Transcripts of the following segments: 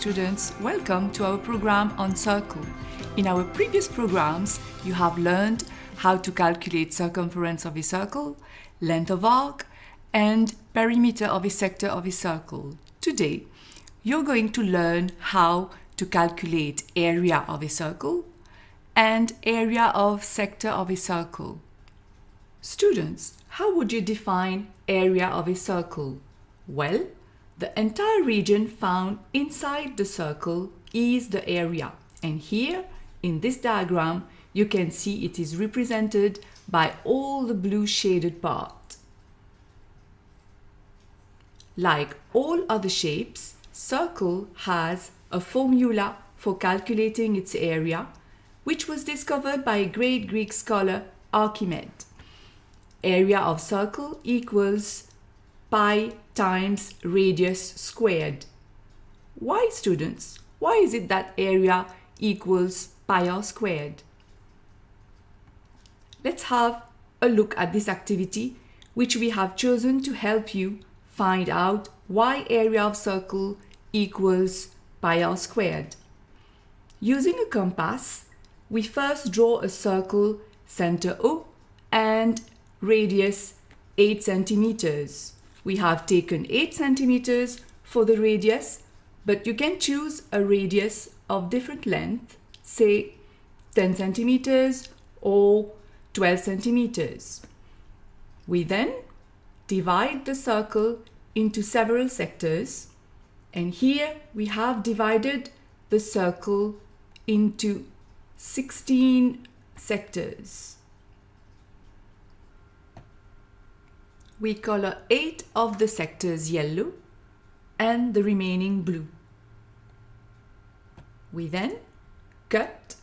students, welcome to our program on circle. In our previous programs, you have learned how to calculate circumference of a circle, length of arc, and perimeter of a sector of a circle. Today, you're going to learn how to calculate area of a circle and area of sector of a circle. Students, how would you define area of a circle? Well, the entire region found inside the circle is the area. And here, in this diagram, you can see it is represented by all the blue shaded part. Like all other shapes, circle has a formula for calculating its area, which was discovered by a great Greek scholar, Archimedes. Area of circle equals pi times radius squared. Why, students? Why is it that area equals pi r squared? Let's have a look at this activity, which we have chosen to help you find out why area of circle equals pi r squared. Using a compass, we first draw a circle center O and radius 8 centimeters. We have taken 8 centimeters for the radius, but you can choose a radius of different length, say 10 centimeters or 12 centimeters. We then divide the circle into several sectors, and here we have divided the circle into 16 sectors. We color 8 of the sectors yellow and the remaining blue. We then cut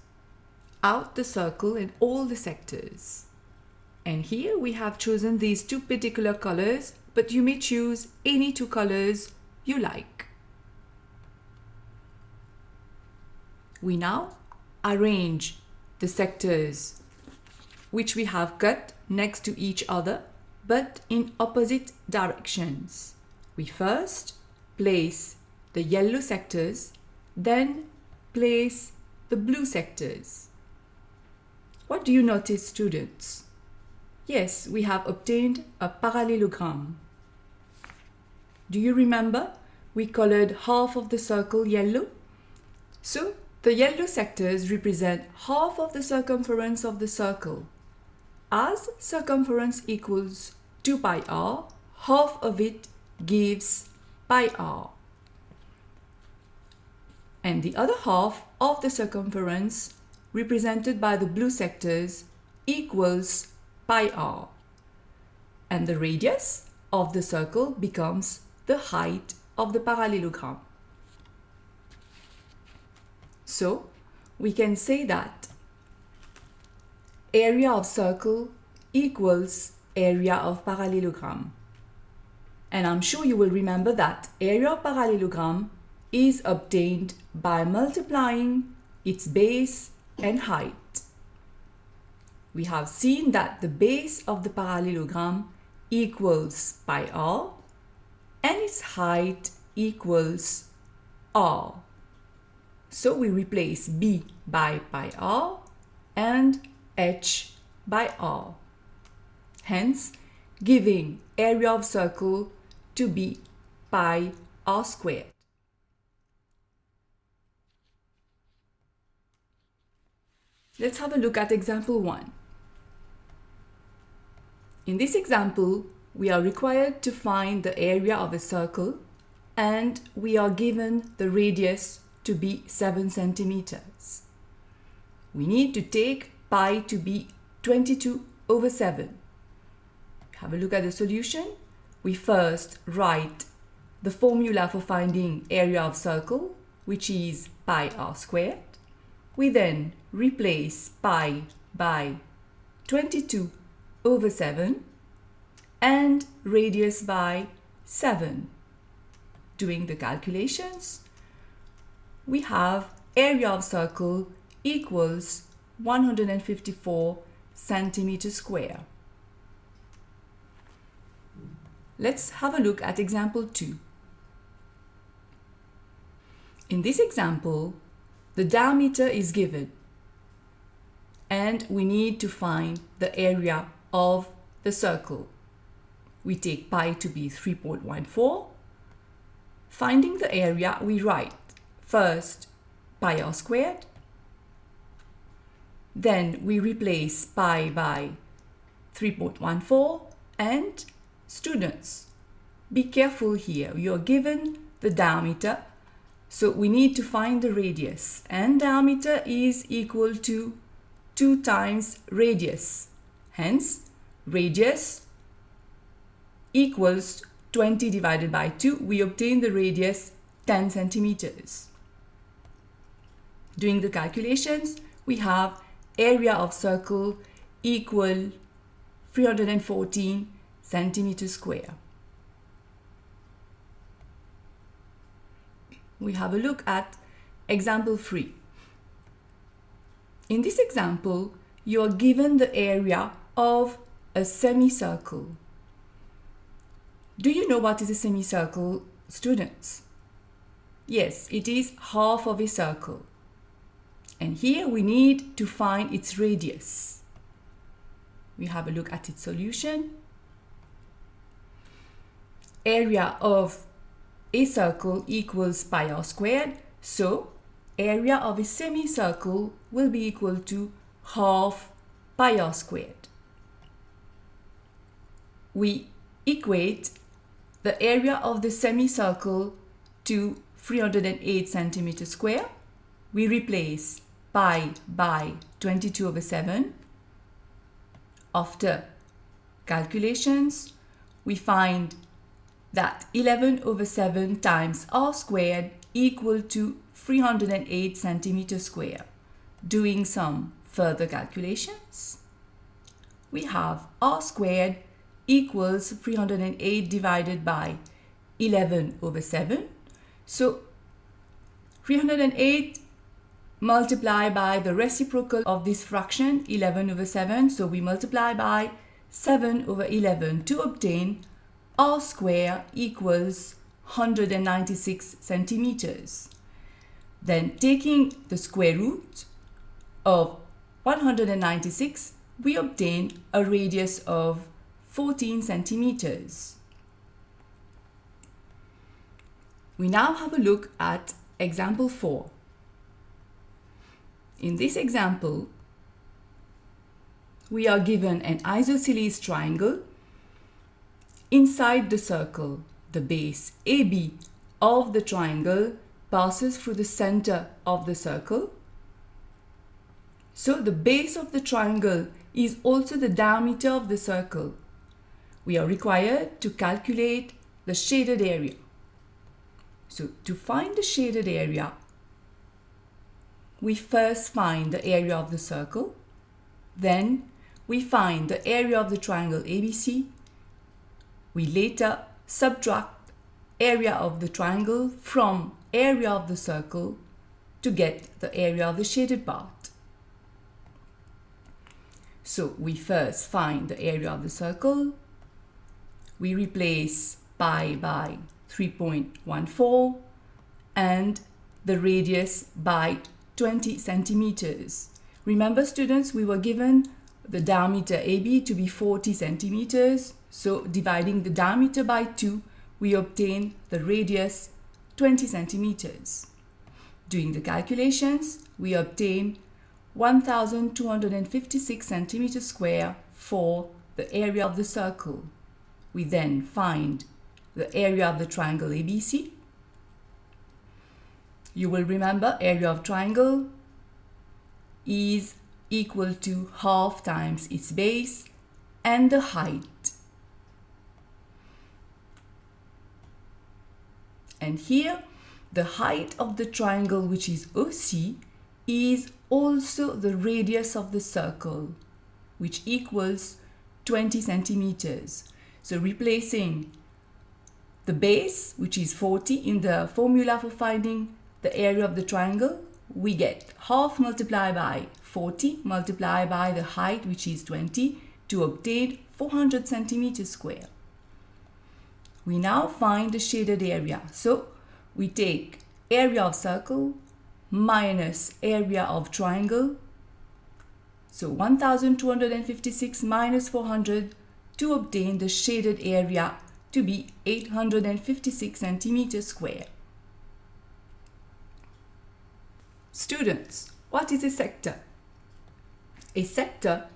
out the circle in all the sectors. And here we have chosen these two particular colors, but you may choose any two colors you like. We now arrange the sectors which we have cut next to each other, but in opposite directions. We first place the yellow sectors, then place the blue sectors. What do you notice, students? Yes, we have obtained a parallelogram. Do you remember we colored half of the circle yellow? So the yellow sectors represent half of the circumference of the circle. As circumference equals 2 pi r, half of it gives pi r. And the other half of the circumference, represented by the blue sectors, equals pi r. And the radius of the circle becomes the height of the parallelogram. So, we can say that area of circle equals area of parallelogram. And I'm sure you will remember that area of parallelogram is obtained by multiplying its base and height. We have seen that the base of the parallelogram equals pi r and its height equals r. So we replace b by pi r and h by r, hence giving area of circle to be pi r squared. Let's have a look at example 1. In this example, we are required to find the area of a circle, and we are given the radius to be 7 centimeters. We need to take pi to be 22/7. Have a look at the solution. We first write the formula for finding area of circle, which is pi r squared. We then replace pi by 22/7 and radius by 7. Doing the calculations, we have area of circle equals 154 centimeters square. Let's have a look at example 2. In this example, the diameter is given and we need to find the area of the circle. We take pi to be 3.14. Finding the area, we write first pi r squared. Then we replace pi by 3.14 and students, be careful here. You're given the diameter, so we need to find the radius, and diameter is equal to 2 times radius. Hence, radius equals 20 divided by 2. We obtain the radius 10 centimeters. Doing the calculations, we have area of circle equal 314 centimeters square. We have a look at example 3. In this example, you are given the area of a semicircle. Do you know what is a semicircle, students? Yes, it is half of a circle. And here we need to find its radius. We have a look at its solution. Area of a circle equals pi r squared. So, area of a semicircle will be equal to half pi r squared. We equate the area of the semicircle to 308 centimeters square. We replace pi by 22/7. After calculations, we find that 11/7 times r squared equal to 308 centimeters square. Doing some further calculations, we have r squared equals 308 divided by 11/7. So 308 multiplied by the reciprocal of this fraction, 11/7. So we multiply by 7/11 to obtain r square equals 196 centimeters. Then taking the square root of 196, we obtain a radius of 14 centimeters. We now have a look at example 4. In this example, we are given an isosceles triangle. Inside the circle, the base AB of the triangle passes through the center of the circle. So the base of the triangle is also the diameter of the circle. We are required to calculate the shaded area. So to find the shaded area, we first find the area of the circle. Then we find the area of the triangle ABC. We later subtract area of the triangle from area of the circle to get the area of the shaded part. So we first find the area of the circle. We replace pi by 3.14 and the radius by 20 centimeters. Remember, students, we were given the diameter AB to be 40 centimeters. So dividing the diameter by 2, we obtain the radius 20 centimeters. Doing the calculations, we obtain 1256 centimeters square for the area of the circle. We then find the area of the triangle ABC. You will remember area of triangle is equal to half times its base and the height. And here, the height of the triangle, which is OC, is also the radius of the circle, which equals 20 centimeters. So replacing the base, which is 40, in the formula for finding the area of the triangle, we get half multiplied by 40 multiplied by the height, which is 20, to obtain 400 centimeters square. We now find the shaded area. So we take area of circle minus area of triangle. So 1256 minus 400 to obtain the shaded area to be 856 centimeters square. Students, what is a sector? A sector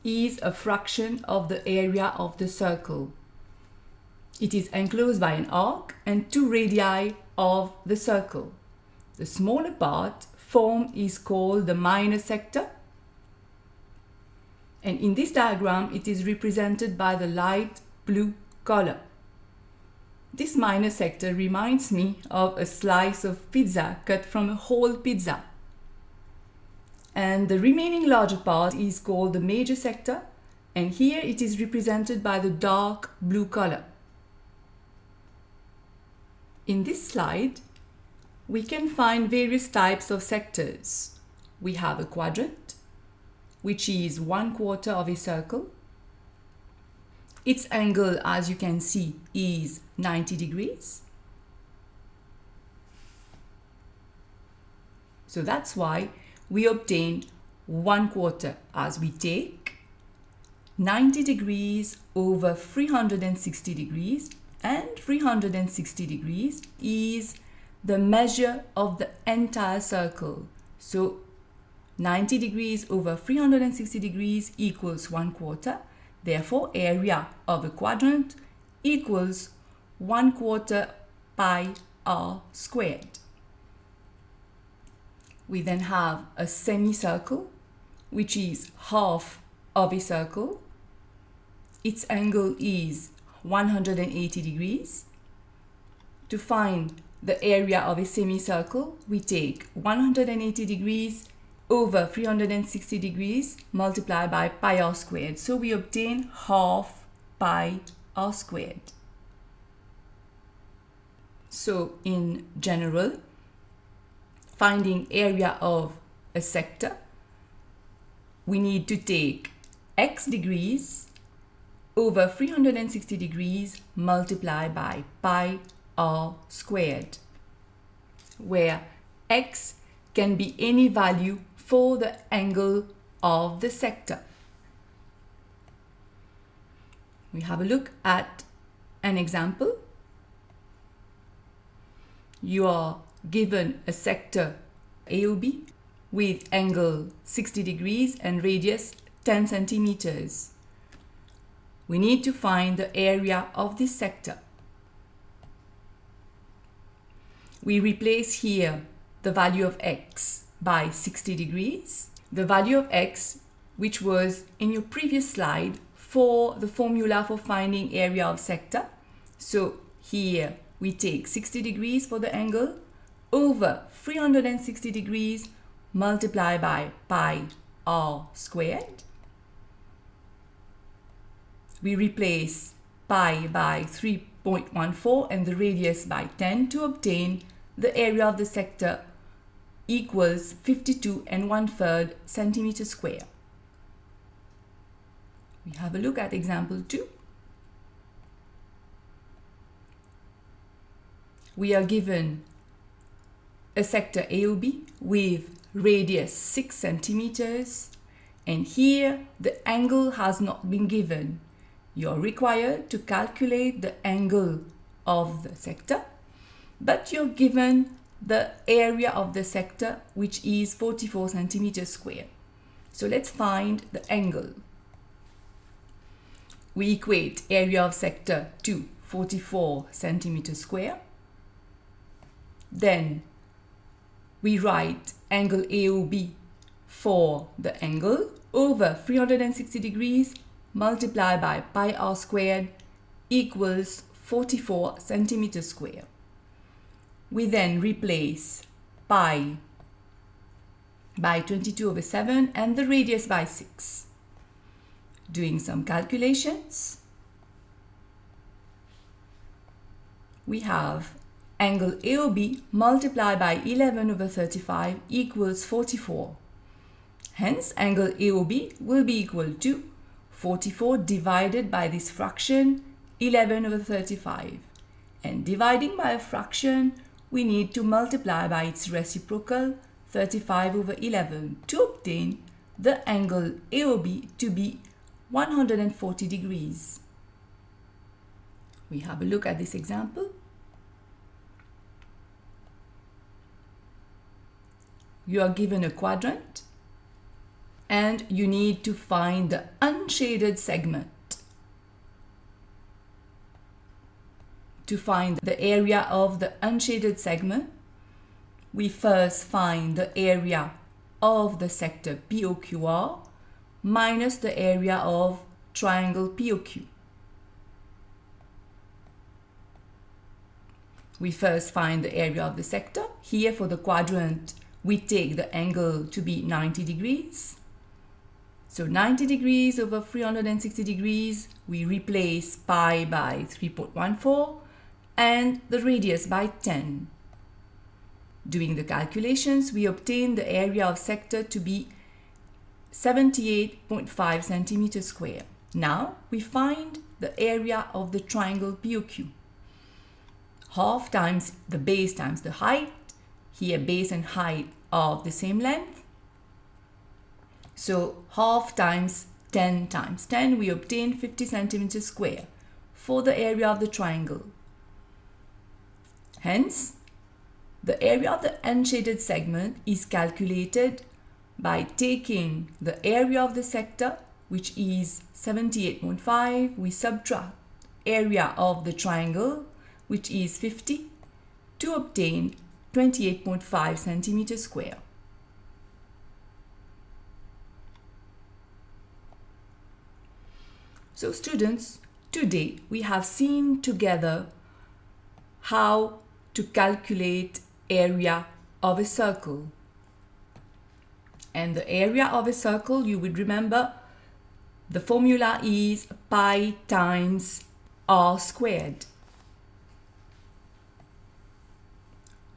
is a fraction of the area of the circle. It is enclosed by an arc and two radii of the circle. The smaller part formed is called the minor sector, and in this diagram it is represented by the light blue color. This minor sector reminds me of a slice of pizza cut from a whole pizza. And the remaining larger part is called the major sector, and here it is represented by the dark blue color. In this slide, we can find various types of sectors. We have a quadrant, which is 1/4 of a circle. Its angle, as you can see, is 90 degrees. So that's why we obtained 1/4, as we take 90 degrees over 360 degrees, and 360 degrees is the measure of the entire circle. So 90 degrees over 360 degrees equals 1/4. Therefore, area of a quadrant equals 1/4 pi r squared. We then have a semicircle, which is half of a circle. Its angle is 180 degrees. To find the area of a semicircle, we take 180 degrees over 360 degrees multiplied by pi r squared. So we obtain half pi r squared. So in general, finding area of a sector, we need to take x degrees over 360 degrees multiplied by pi r squared, where x can be any value for the angle of the sector. We have a look at an example. You are given a sector AOB with angle 60 degrees and radius 10 centimeters. We need to find the area of this sector. We replace here the value of x by 60 degrees, the value of x which was in your previous slide for the formula for finding area of sector. So here we take 60 degrees for the angle over 360 degrees multiplied by pi r squared. We replace pi by 3.14 and the radius by 10 to obtain the area of the sector equals 52 1/3 centimeters square. We have a look at example 2. We are given a sector AOB with radius 6 centimeters, and here the angle has not been given. You are required to calculate the angle of the sector, but you're given the area of the sector, which is 44 centimeters square. So let's find the angle. We equate area of sector to 44 centimeters square. Then we write angle AOB for the angle over 360 degrees multiplied by pi r squared equals 44 centimeters square. We then replace pi by 22/7 and the radius by 6. Doing some calculations, we have angle AOB multiplied by 11/35 equals 44. Hence, angle AOB will be equal to 44 divided by this fraction 11/35. And dividing by a fraction, we need to multiply by its reciprocal 35/11 to obtain the angle AOB to be 140 degrees. We have a look at this example. You are given a quadrant and you need to find the unshaded segment. To find the area of the unshaded segment, we first find the area of the sector POQR minus the area of triangle POQ. We first find the area of the sector. Here for the quadrant, we take the angle to be 90 degrees. So 90 degrees over 360 degrees, we replace pi by 3.14 and the radius by 10. Doing the calculations, we obtain the area of sector to be 78.5 centimeters square. Now we find the area of the triangle POQ. Half times the base times the height. Here base and height are of the same length. So half times 10 times 10, we obtain 50 centimeters square for the area of the triangle. Hence, the area of the unshaded segment is calculated by taking the area of the sector, which is 78.5, we subtract area of the triangle, which is 50, to obtain 28.5 centimeters square. So students, today we have seen together how to calculate area of a circle. And the area of a circle, you would remember, the formula is pi times r squared.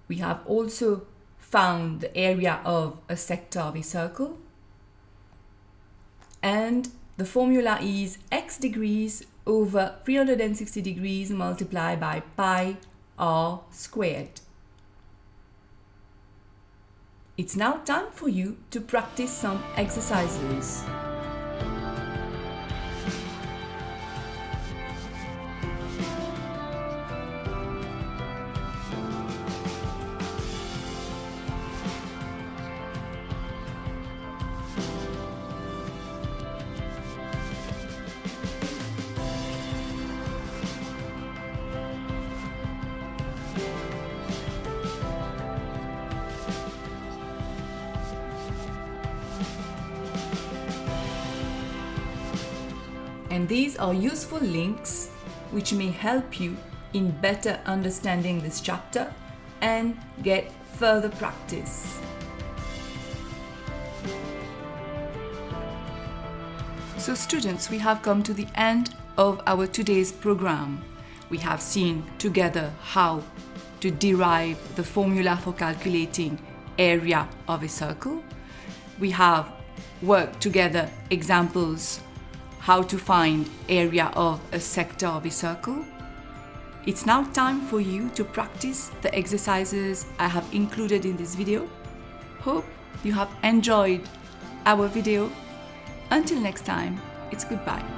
We have also found the area of a sector of a circle, and the formula is x degrees over 360 degrees multiplied by pi r squared. It's now time for you to practice some exercises. And these are useful links which may help you in better understanding this chapter and get further practice. So students, we have come to the end of our today's program. We have seen together how to derive the formula for calculating area of a circle. We have worked together examples how to find area of a sector of a circle. It's now time for you to practice the exercises I have included in this video. Hope you have enjoyed our video. Until next time, it's goodbye.